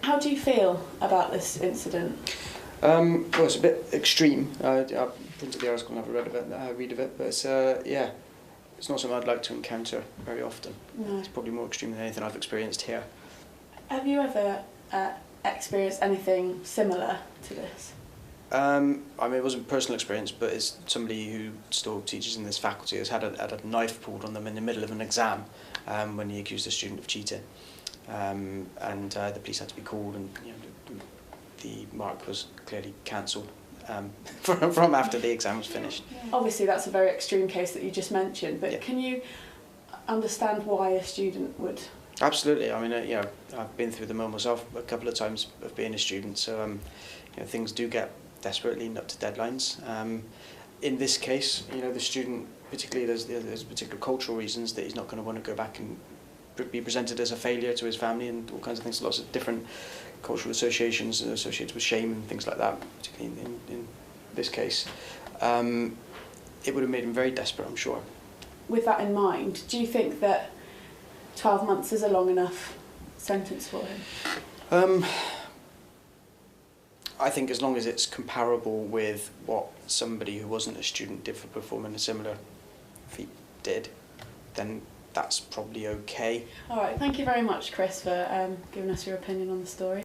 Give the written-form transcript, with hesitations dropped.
How do you feel about this incident? Well, it's a bit extreme. I printed the article and I've read of it, but it's, yeah, it's not something I'd like to encounter very often. No. It's probably more extreme than anything I've experienced here. Have you ever experienced anything similar to this? I mean, it wasn't a personal experience, but it's somebody who still teaches in this faculty has had a knife pulled on them in the middle of an exam when he accused a student of cheating. The police had to be called, and the mark was clearly cancelled from after the exam was finished. Obviously, that's a very extreme case that you just mentioned, but yeah. Can you understand why a student would? Absolutely. I mean, I've been through the mill myself a couple of times of being a student, so things do get desperate leading up to deadlines. In this case, the student, particularly there's particular cultural reasons that he's not going to want to go back and be presented as a failure to his family and all kinds of things. Lots of different cultural associations associated with shame and things like that, particularly in this case. It would have made him very desperate, I'm sure. With that in mind, do you think that 12 months is a long enough sentence for him? I think as long as it's comparable with what somebody who wasn't a student did for performing a similar feat did, then that's probably okay. All right, thank you very much, Chris, for giving us your opinion on the story.